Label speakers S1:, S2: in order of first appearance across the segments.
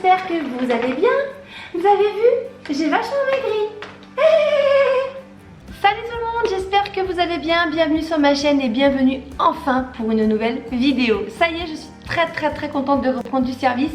S1: j'espère que vous allez bien. Vous avez vu, j'ai vachement maigri. Salut tout le monde, j'espère que vous allez bien. Bienvenue sur ma chaîne et bienvenue enfin pour une nouvelle vidéo. Ça y est, je suis très contente de reprendre du service,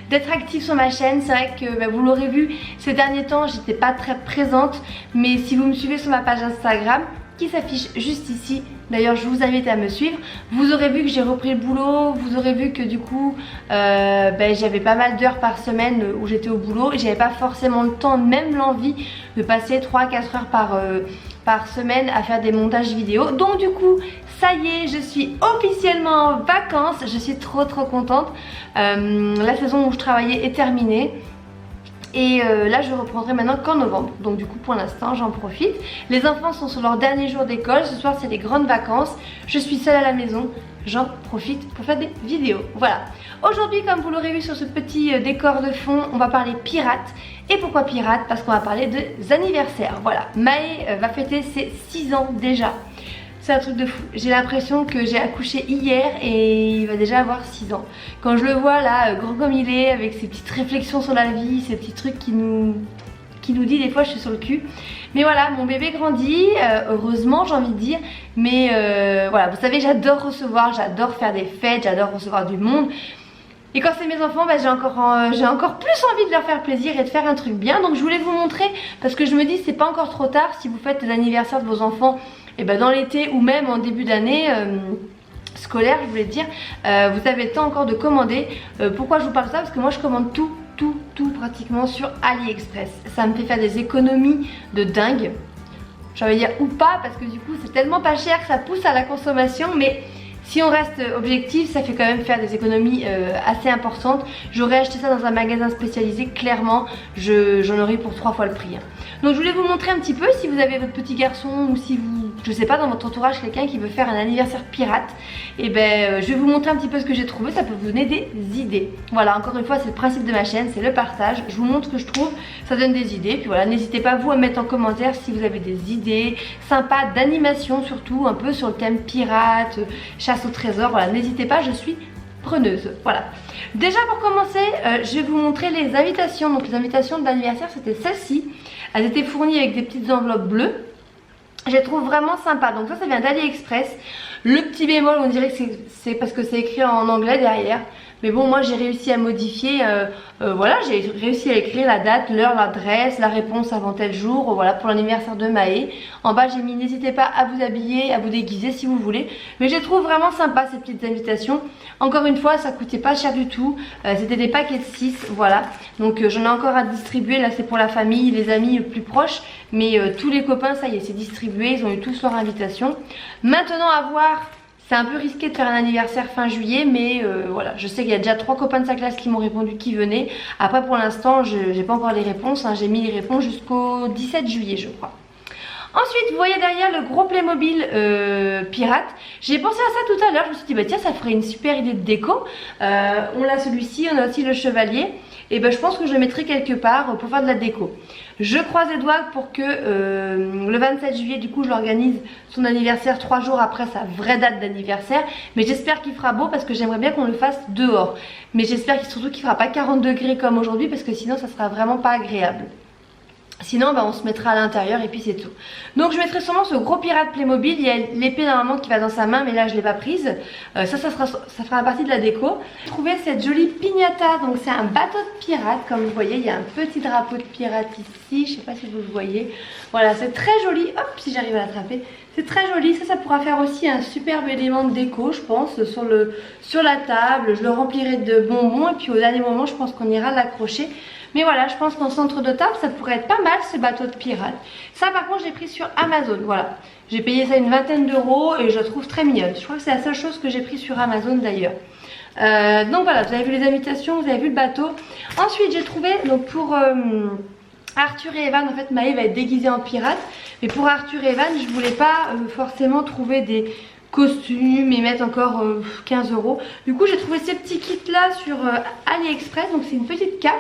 S1: d'être active sur ma chaîne. C'est vrai que vous l'aurez vu, ces derniers temps j'étais pas très présente, mais si vous me suivez sur ma page Instagram qui s'affiche juste ici, d'ailleurs je vous invite à me suivre, vous aurez vu que j'ai repris le boulot, vous aurez vu que du coup j'avais pas mal d'heures par semaine où j'étais au boulot et j'avais pas forcément le temps, même l'envie de passer 3-4 heures par semaine à faire des montages vidéo. Donc du coup ça y est, je suis officiellement en vacances, je suis trop contente. La saison où je travaillais est terminée. Et là je reprendrai maintenant qu'en novembre. Donc du coup pour l'instant j'en profite. Les enfants sont sur leur dernier jour d'école. Ce soir c'est les grandes vacances. Je suis seule à la maison. J'en profite pour faire des vidéos. Voilà. Aujourd'hui, comme vous l'aurez vu sur ce petit décor de fond, on va parler pirates. Et pourquoi pirates? Parce qu'on va parler des anniversaires. Voilà. Maë va fêter ses 6 ans déjà. C'est un truc de fou. J'ai l'impression que j'ai accouché hier et il va déjà avoir 6 ans. Quand je le vois là, grand comme il est, avec ses petites réflexions sur la vie, ces petits trucs qui nous dit des fois je suis sur le cul. Mais voilà, mon bébé grandit, heureusement j'ai envie de dire. Mais voilà, vous savez, j'adore recevoir, j'adore faire des fêtes, j'adore recevoir du monde. Et quand c'est mes enfants, j'ai encore plus envie de leur faire plaisir et de faire un truc bien. Donc je voulais vous montrer, parce que je me dis c'est pas encore trop tard si vous faites les anniversaires de vos enfants dans l'été ou même en début d'année scolaire, je voulais dire, vous avez le temps encore de commander. Pourquoi je vous parle de ça? Parce que moi je commande tout pratiquement sur AliExpress. Ça me fait faire des économies de dingue. J'ai envie de dire ou pas, parce que du coup c'est tellement pas cher que ça pousse à la consommation, mais si on reste objectif, ça fait quand même faire des économies assez importantes. J'aurais acheté ça dans un magasin spécialisé, clairement, j'en aurais pour 3 fois le prix. Donc je voulais vous montrer un petit peu, si vous avez votre petit garçon ou si vous, je sais pas, dans votre entourage quelqu'un qui veut faire un anniversaire pirate, et je vais vous montrer un petit peu ce que j'ai trouvé, ça peut vous donner des idées. Voilà, encore une fois c'est le principe de ma chaîne, c'est le partage. Je vous montre ce que je trouve, ça donne des idées. Puis voilà, n'hésitez pas vous à mettre en commentaire si vous avez des idées sympas d'animation, surtout un peu sur le thème pirate, chasse au trésor. Voilà, n'hésitez pas, je suis preneuse. Voilà. Déjà pour commencer, je vais vous montrer les invitations. Donc les invitations d'anniversaire, c'était celles-ci. Elles étaient fournies avec des petites enveloppes bleues. Je les trouve vraiment sympas. Donc ça vient d'AliExpress. Le petit bémol, on dirait que c'est parce que c'est écrit en anglais derrière. Mais bon, moi j'ai réussi à modifier, voilà, j'ai réussi à écrire la date, l'heure, l'adresse, la réponse avant tel jour, voilà, pour l'anniversaire de Maë. En bas j'ai mis n'hésitez pas à vous habiller, à vous déguiser si vous voulez. Mais je les trouve vraiment sympas ces petites invitations. Encore une fois, ça coûtait pas cher du tout, c'était des paquets de 6, voilà. Donc j'en ai encore à distribuer, là c'est pour la famille, les amis plus proches. Mais tous les copains, ça y est, c'est distribué, ils ont eu tous leur invitation. Maintenant à voir. C'est un peu risqué de faire un anniversaire fin juillet, mais voilà, je sais qu'il y a déjà 3 copains de sa classe qui m'ont répondu qui venaient. Après pour l'instant, je n'ai pas encore les réponses, j'ai mis les réponses jusqu'au 17 juillet je crois. Ensuite, vous voyez derrière le gros Playmobil pirate. J'ai pensé à ça tout à l'heure, je me suis dit bah tiens, ça ferait une super idée de déco. On a celui-ci, on a aussi le chevalier. Et je pense que je le mettrai quelque part pour faire de la déco. Je croise les doigts pour que le 27 juillet du coup je l'organise son anniversaire 3 jours après sa vraie date d'anniversaire. Mais j'espère qu'il fera beau parce que j'aimerais bien qu'on le fasse dehors. Mais j'espère surtout qu'il fera pas 40 degrés comme aujourd'hui parce que sinon ça sera vraiment pas agréable. Sinon on se mettra à l'intérieur et puis c'est tout. Donc je mettrai sûrement ce gros pirate Playmobil. Il y a l'épée normalement qui va dans sa main, mais là je l'ai pas prise. Ça fera partie de la déco. J'ai trouvé cette jolie piñata. Donc c'est un bateau de pirate. Comme vous voyez, il y a un petit drapeau de pirate ici. Je sais pas si vous le voyez. Voilà, c'est très joli. Hop, si j'arrive à l'attraper. C'est très joli. Ça pourra faire aussi un superbe élément de déco, je pense, sur la table. Je le remplirai de bonbons et puis au dernier moment, je pense qu'on ira l'accrocher. Mais voilà, je pense qu'en centre de table, ça pourrait être pas mal ce bateau de pirate. Ça par contre, j'ai pris sur Amazon, voilà. J'ai payé ça une vingtaine d'euros et je la trouve très mignonne. Je crois que c'est la seule chose que j'ai pris sur Amazon d'ailleurs. Donc voilà, vous avez vu les invitations, vous avez vu le bateau. Ensuite, j'ai trouvé, donc pour Arthur et Evan, en fait Maë va être déguisée en pirate. Mais pour Arthur et Evan, je voulais pas forcément trouver des costumes et mettre encore 15 euros. Du coup, j'ai trouvé ces petits kits là sur AliExpress. Donc c'est une petite cape.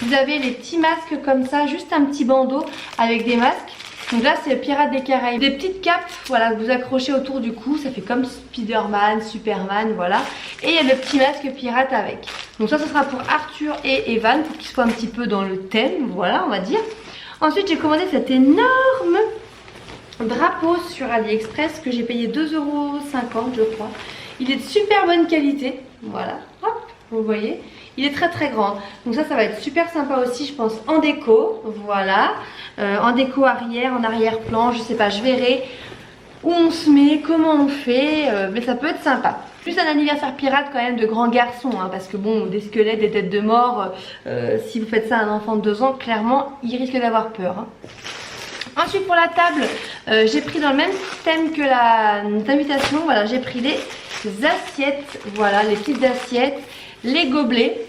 S1: Vous avez les petits masques comme ça, juste un petit bandeau avec des masques. Donc là c'est Pirates des Caraïbes. Des petites capes, voilà, que vous accrochez autour du cou. Ça fait comme Spider-Man, Superman, voilà. Et il y a le petit masque pirate avec. Donc ça sera pour Arthur et Evan pour qu'ils soient un petit peu dans le thème, voilà on va dire. Ensuite j'ai commandé cet énorme drapeau sur AliExpress que j'ai payé 2,50 € je crois. Il est de super bonne qualité, voilà, hop, vous voyez. Il est très très grand, donc ça va être super sympa aussi je pense en déco, voilà. En déco arrière, en arrière-plan, je sais pas, je verrai où on se met, comment on fait, mais ça peut être sympa. Plus un anniversaire pirate quand même de grands garçons, hein, parce que bon, des squelettes, des têtes de mort, si vous faites ça à un enfant de 2 ans, clairement, il risque d'avoir peur. Hein. Ensuite pour la table, j'ai pris dans le même thème que l'invitation, voilà, j'ai pris les assiettes, voilà, les petites assiettes, les gobelets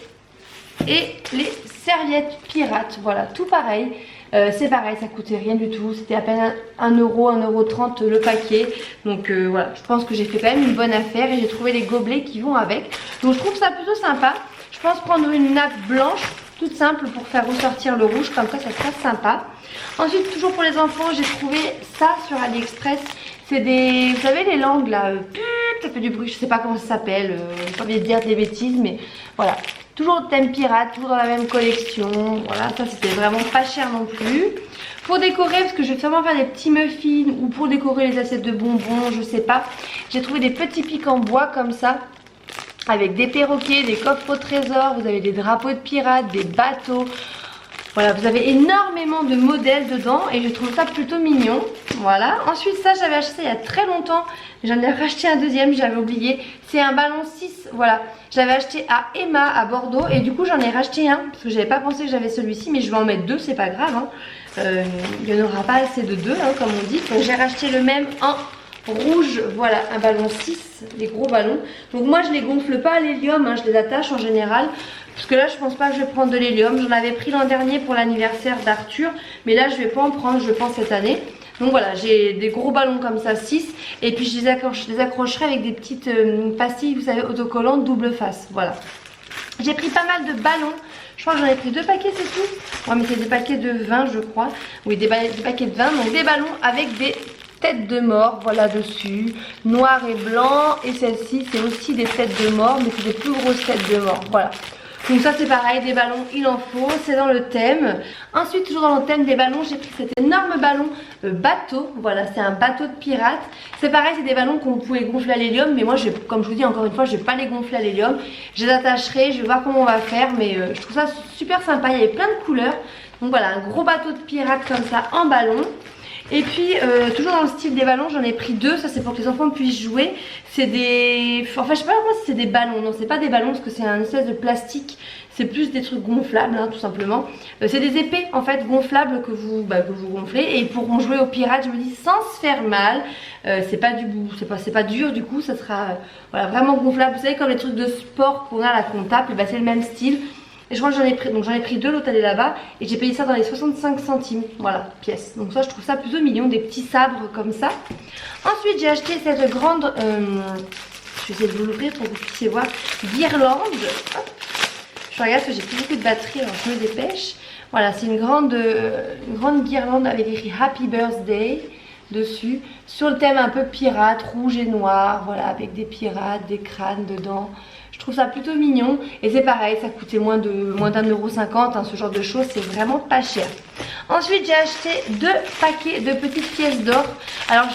S1: et les serviettes pirates, voilà, tout pareil. C'est pareil, ça coûtait rien du tout, c'était à peine 1 €, 1,30 € le paquet. Donc voilà, je pense que j'ai fait quand même une bonne affaire et j'ai trouvé les gobelets qui vont avec. Donc je trouve ça plutôt sympa. Je pense prendre une nappe blanche, toute simple pour faire ressortir le rouge, comme ça sera sympa. Ensuite, toujours pour les enfants, j'ai trouvé ça sur AliExpress. C'est des, vous savez les langues là, ça fait du bruit, je sais pas comment ça s'appelle, j'ai pas envie de dire des bêtises, mais voilà. Toujours le thème pirate, toujours dans la même collection. Voilà, ça c'était vraiment pas cher non plus. Pour décorer, parce que je vais sûrement faire des petits muffins ou pour décorer les assiettes de bonbons, je sais pas. J'ai trouvé des petits pics en bois comme ça. Avec des perroquets, des coffres au trésor, vous avez des drapeaux de pirates, des bateaux. Voilà, vous avez énormément de modèles dedans et je trouve ça plutôt mignon. Voilà, ensuite ça j'avais acheté il y a très longtemps. J'en ai racheté un deuxième, j'avais oublié. C'est un ballon 6, voilà. J'avais acheté à Emma à Bordeaux et du coup j'en ai racheté un. Parce que j'avais pas pensé que j'avais celui-ci, mais je vais en mettre 2, c'est pas grave. Hein. Il n'y en aura pas assez de 2, hein, comme on dit. Donc j'ai racheté le même en rouge, voilà, un ballon 6, les gros ballons. Donc moi je les gonfle pas à l'hélium, hein, je les attache en général. Parce que là je pense pas que je vais prendre de l'hélium. J'en avais pris l'an dernier pour l'anniversaire d'Arthur, mais là je vais pas en prendre je pense cette année. Donc voilà, j'ai des gros ballons comme ça 6. Et puis je les accrocherai avec des petites pastilles, vous savez, autocollantes double face. Voilà. J'ai pris pas mal de ballons. Je crois que j'en ai pris 2 paquets, c'est tout. Ouais, mais c'est des paquets de 20 je crois. Oui, des paquets de 20. Donc des ballons avec des têtes de mort, voilà dessus, noir et blanc. Et celle-ci c'est aussi des têtes de mort, mais c'est des plus grosses têtes de mort, voilà. Donc ça c'est pareil, des ballons il en faut, c'est dans le thème. Ensuite toujours dans le thème des ballons, j'ai pris cet énorme ballon bateau. Voilà, c'est un bateau de pirate. C'est pareil, c'est des ballons qu'on pouvait gonfler à l'hélium, mais moi comme je vous dis encore une fois, je vais pas les gonfler à l'hélium. Je les attacherai, je vais voir comment on va faire, mais je trouve ça super sympa, il y avait plein de couleurs. Donc voilà, un gros bateau de pirate comme ça en ballon. Et puis toujours dans le style des ballons, j'en ai pris 2, ça c'est pour que les enfants puissent jouer. C'est des, enfin je sais pas moi si c'est des ballons, non c'est pas des ballons parce que c'est un espèce de plastique. C'est plus des trucs gonflables hein, tout simplement. C'est des épées en fait gonflables que vous gonflez et ils pourront jouer aux pirates, je me dis sans se faire mal. C'est pas c'est pas dur du coup, ça sera voilà, vraiment gonflable. Vous savez comme les trucs de sport qu'on a à la comptable, c'est le même style. Et je crois que j'en ai pris 2, l'autre elle est là-bas. Et j'ai payé ça dans les 65 centimes. Voilà, pièce. Donc ça je trouve ça plutôt mignon, des petits sabres comme ça. Ensuite j'ai acheté cette grande, je vais essayer de vous l'ouvrir pour que vous puissiez voir, guirlande. Hop. Je regarde parce que j'ai plus beaucoup de batterie, alors je me dépêche. Voilà, c'est une grande guirlande avec écrit Happy Birthday dessus. Sur le thème un peu pirate, rouge et noir. Voilà, avec des pirates, des crânes dedans. Je trouve ça plutôt mignon et c'est pareil, ça coûtait moins d'1,50 €, hein, ce genre de choses, c'est vraiment pas cher. Ensuite j'ai acheté 2 paquets de petites pièces d'or. Alors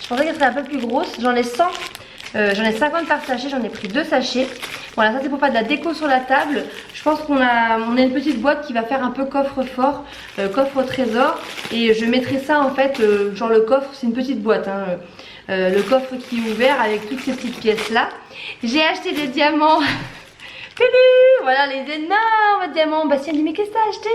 S1: je pensais qu'elles seraient un peu plus grosses, j'en ai 100, j'en ai 50 par sachet, j'en ai pris 2 sachets. Voilà, ça c'est pour faire de la déco sur la table. Je pense qu'on a une petite boîte qui va faire un peu coffre-fort, coffre au trésor. Et je mettrai ça en fait, genre le coffre, c'est une petite boîte, hein, le coffre qui est ouvert avec toutes ces petites pièces là. J'ai acheté des diamants. Voilà les énormes diamants. Bastien dit mais qu'est-ce que t'as acheté?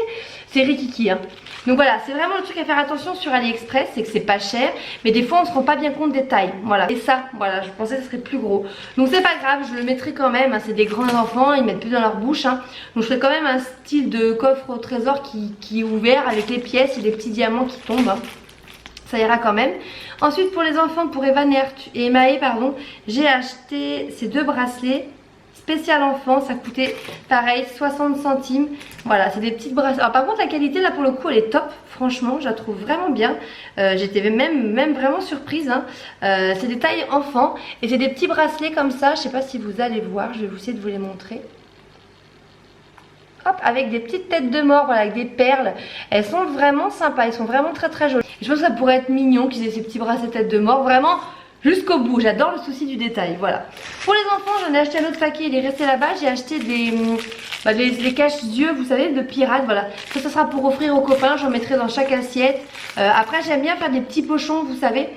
S1: C'est Rikiki hein. Donc voilà, c'est vraiment le truc à faire attention sur AliExpress, c'est que c'est pas cher, mais des fois on se rend pas bien compte des tailles. Voilà, et ça, voilà, je pensais que ce serait plus gros. Donc c'est pas grave, je le mettrai quand même, hein, c'est des grands enfants, ils mettent plus dans leur bouche. Hein. Donc je ferai quand même un style de coffre au trésor qui est ouvert avec les pièces et les petits diamants qui tombent. Hein. Ça ira quand même. Ensuite pour les enfants, pour Evan et Maë, pardon, j'ai acheté ces 2 bracelets. Spécial enfant, ça coûtait pareil 60 centimes. Voilà, c'est des petites bracelets. Alors par contre la qualité là pour le coup elle est top. Franchement je la trouve vraiment bien. J'étais même vraiment surprise hein. C'est des tailles enfants. Et c'est des petits bracelets comme ça. Je sais pas si vous allez voir, je vais vous essayer de vous les montrer. hop, avec des petites têtes de mort, voilà, avec des perles. Elles sont vraiment sympas, elles sont vraiment très très jolies. Je pense que ça pourrait être mignon qu'ils aient ces petits bracelets têtes de mort, vraiment jusqu'au bout. J'adore le souci du détail, voilà. Pour les enfants, j'en ai acheté un autre paquet, il est resté là-bas. J'ai acheté les cache-yeux, vous savez, de pirates, voilà. Ça sera pour offrir aux copains, j'en mettrai dans chaque assiette. Après, j'aime bien faire des petits pochons, vous savez,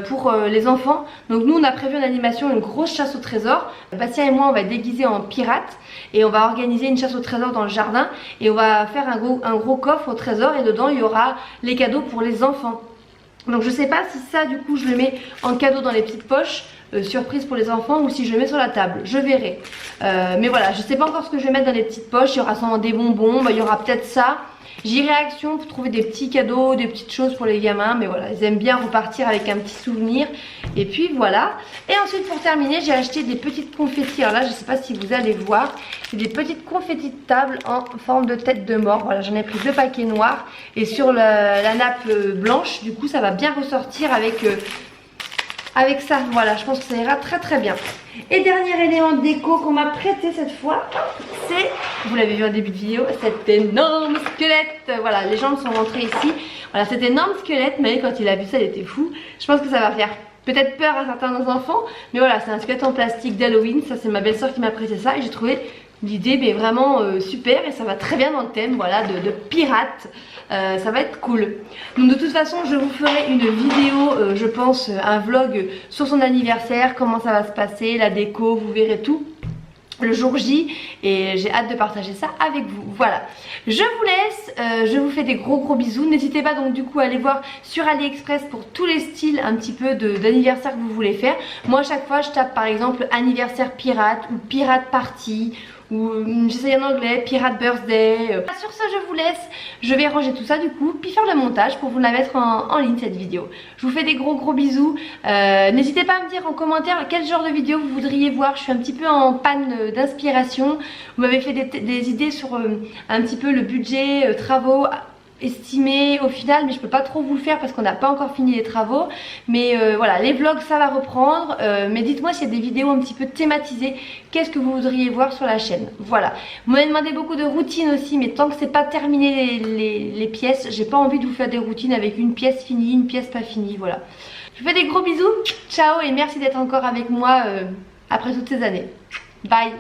S1: pour les enfants. Donc nous, on a prévu une animation, une grosse chasse au trésor. Bastien et moi, on va être déguisés en pirates et on va organiser une chasse au trésor dans le jardin. Et on va faire un gros coffre au trésor et dedans, il y aura les cadeaux pour les enfants. Donc je sais pas si ça du coup je le mets en cadeau dans les petites poches surprise pour les enfants ou si je le mets sur la table, je verrai. Mais voilà, je sais pas encore ce que je vais mettre dans les petites poches. Il y aura sûrement des bonbons, il y aura peut-être ça. J'irai à Action pour trouver des petits cadeaux, des petites choses pour les gamins. Mais voilà, ils aiment bien repartir avec un petit souvenir. Et puis voilà. Et ensuite pour terminer, j'ai acheté des petites confettis. Alors là, je sais pas si vous allez voir. C'est des petites confettis de table en forme de tête de mort. Voilà, j'en ai pris 2 paquets noirs. Et sur la nappe blanche, du coup ça va bien ressortir avec ça. Voilà, je pense que ça ira très très bien. Et dernier élément de déco qu'on m'a prêté cette fois, c'est, vous l'avez vu en début de vidéo, cet énorme squelette. Voilà, les jambes sont rentrées ici. Voilà, cet énorme squelette, mais quand il a vu ça, il était fou. Je pense que ça va faire peut-être peur à certains enfants, mais voilà, c'est un squelette en plastique d'Halloween. Ça, c'est ma belle-sœur qui m'a prêté ça et j'ai trouvé l'idée mais vraiment super et ça va très bien dans le thème, voilà, de pirate. Ça va être cool. Donc de toute façon je vous ferai une vidéo, je pense un vlog sur son anniversaire, comment ça va se passer, la déco, vous verrez tout le jour J et j'ai hâte de partager ça avec vous. Voilà, je vous laisse, je vous fais des gros bisous. N'hésitez pas donc du coup à aller voir sur AliExpress pour tous les styles un petit peu d'anniversaire que vous voulez faire. Moi à chaque fois je tape par exemple anniversaire pirate ou pirate party ou j'essaye en anglais, pirate birthday. Sur ce je vous laisse, je vais ranger tout ça du coup, puis faire le montage pour vous la mettre en ligne cette vidéo. Je vous fais des gros bisous. N'hésitez pas à me dire en commentaire quel genre de vidéo vous voudriez voir. Je suis un petit peu en panne d'inspiration. Vous m'avez fait des idées sur un petit peu le budget, travaux estimé au final, mais je peux pas trop vous le faire parce qu'on n'a pas encore fini les travaux. Mais voilà, les vlogs ça va reprendre, mais dites-moi s'il y a des vidéos un petit peu thématisées, qu'est-ce que vous voudriez voir sur la chaîne. Voilà, vous m'avez demandé beaucoup de routines aussi, mais tant que c'est pas terminé les pièces, j'ai pas envie de vous faire des routines avec une pièce finie, une pièce pas finie. Voilà, je vous fais des gros bisous, ciao et merci d'être encore avec moi après toutes ces années. Bye.